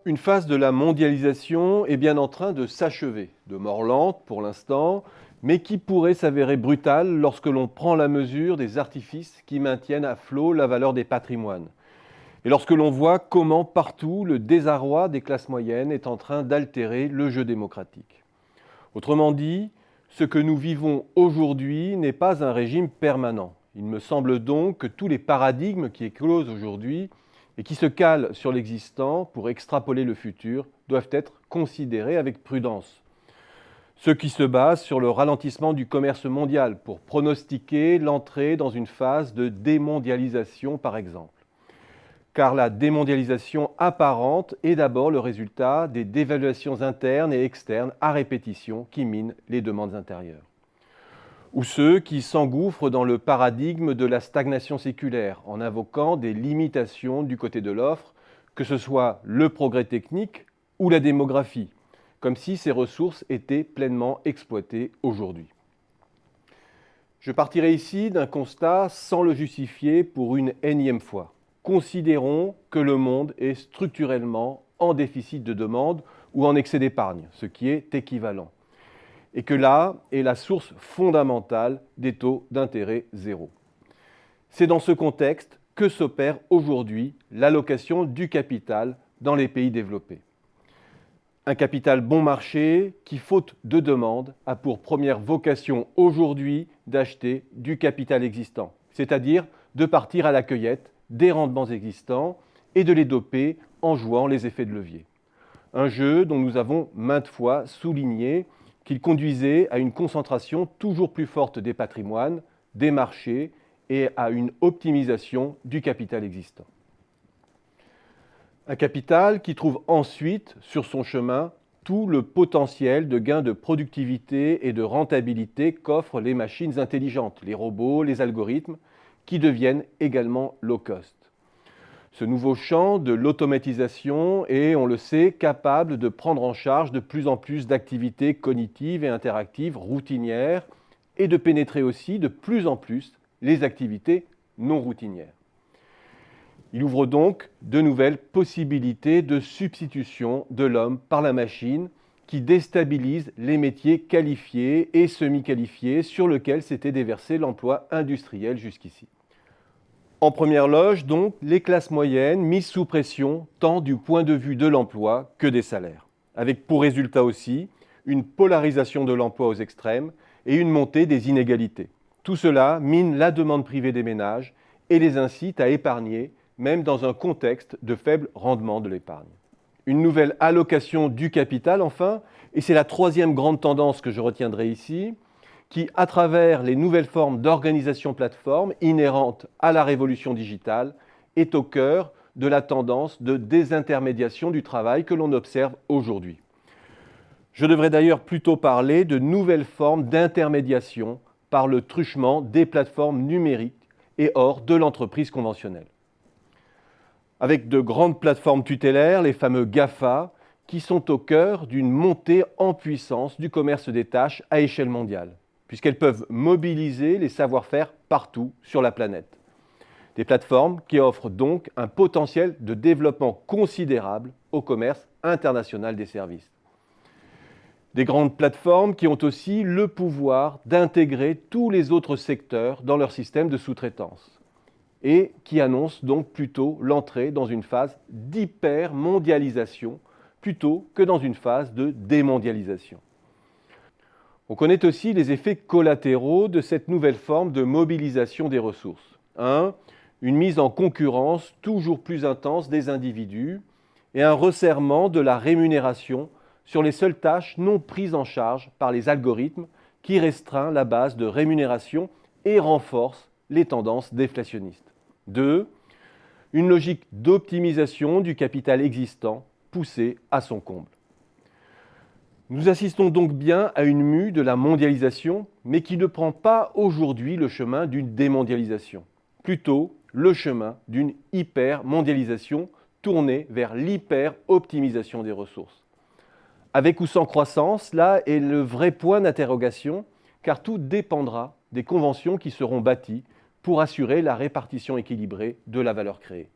Une phase de la mondialisation est bien en train de s'achever, de mort lente pour l'instant, mais qui pourrait s'avérer brutale lorsque l'on prend la mesure des artifices qui maintiennent à flot la valeur des patrimoines. Et lorsque l'on voit comment partout le désarroi des classes moyennes est en train d'altérer le jeu démocratique. Autrement dit, ce que nous vivons aujourd'hui n'est pas un régime permanent. Il me semble donc que tous les paradigmes qui éclosent aujourd'hui et qui se calent sur l'existant pour extrapoler le futur doivent être considérés avec prudence. Ceux qui se basent sur le ralentissement du commerce mondial pour pronostiquer l'entrée dans une phase de démondialisation par exemple. Car la démondialisation apparente est d'abord le résultat des dévaluations internes et externes à répétition qui minent les demandes intérieures. Ou ceux qui s'engouffrent dans le paradigme de la stagnation séculaire en invoquant des limitations du côté de l'offre, que ce soit le progrès technique ou la démographie, comme si ces ressources étaient pleinement exploitées aujourd'hui. Je partirai ici d'un constat sans le justifier pour une énième fois. Considérons que le monde est structurellement en déficit de demande ou en excès d'épargne, ce qui est équivalent, et que là est la source fondamentale des taux d'intérêt zéro. C'est dans ce contexte que s'opère aujourd'hui l'allocation du capital dans les pays développés. Un capital bon marché qui, faute de demande, a pour première vocation aujourd'hui d'acheter du capital existant, c'est-à-dire de partir à la cueillette des rendements existants et de les doper en jouant les effets de levier. Un jeu dont nous avons maintes fois souligné qu'il conduisait à une concentration toujours plus forte des patrimoines, des marchés et à une optimisation du capital existant. Un capital qui trouve ensuite sur son chemin tout le potentiel de gain de productivité et de rentabilité qu'offrent les machines intelligentes, les robots, les algorithmes, qui deviennent également low cost. Ce nouveau champ de l'automatisation est, on le sait, capable de prendre en charge de plus en plus d'activités cognitives et interactives routinières et de pénétrer aussi de plus en plus les activités non routinières. Il ouvre donc de nouvelles possibilités de substitution de l'homme par la machine qui déstabilisent les métiers qualifiés et semi-qualifiés sur lesquels s'était déversé l'emploi industriel jusqu'ici. En première loge, donc, les classes moyennes mises sous pression tant du point de vue de l'emploi que des salaires, avec pour résultat aussi une polarisation de l'emploi aux extrêmes et une montée des inégalités. Tout cela mine la demande privée des ménages et les incite à épargner, même dans un contexte de faible rendement de l'épargne. Une nouvelle allocation du capital, enfin, et c'est la troisième grande tendance que je retiendrai ici, qui, à travers les nouvelles formes d'organisation plateforme inhérentes à la révolution digitale, est au cœur de la tendance de désintermédiation du travail que l'on observe aujourd'hui. Je devrais d'ailleurs plutôt parler de nouvelles formes d'intermédiation par le truchement des plateformes numériques et hors de l'entreprise conventionnelle. Avec de grandes plateformes tutélaires, les fameux GAFA, qui sont au cœur d'une montée en puissance du commerce des tâches à échelle mondiale, puisqu'elles peuvent mobiliser les savoir-faire partout sur la planète. Des plateformes qui offrent donc un potentiel de développement considérable au commerce international des services. Des grandes plateformes qui ont aussi le pouvoir d'intégrer tous les autres secteurs dans leur système de sous-traitance et qui annoncent donc plutôt l'entrée dans une phase d'hyper-mondialisation plutôt que dans une phase de démondialisation. On connaît aussi les effets collatéraux de cette nouvelle forme de mobilisation des ressources. 1. Une mise en concurrence toujours plus intense des individus et un resserrement de la rémunération sur les seules tâches non prises en charge par les algorithmes qui restreint la base de rémunération et renforce les tendances déflationnistes. 2. Une logique d'optimisation du capital existant poussée à son comble. Nous assistons donc bien à une mue de la mondialisation, mais qui ne prend pas aujourd'hui le chemin d'une démondialisation, plutôt le chemin d'une hyper-mondialisation tournée vers l'hyper-optimisation des ressources. Avec ou sans croissance, là est le vrai point d'interrogation, car tout dépendra des conventions qui seront bâties pour assurer la répartition équilibrée de la valeur créée.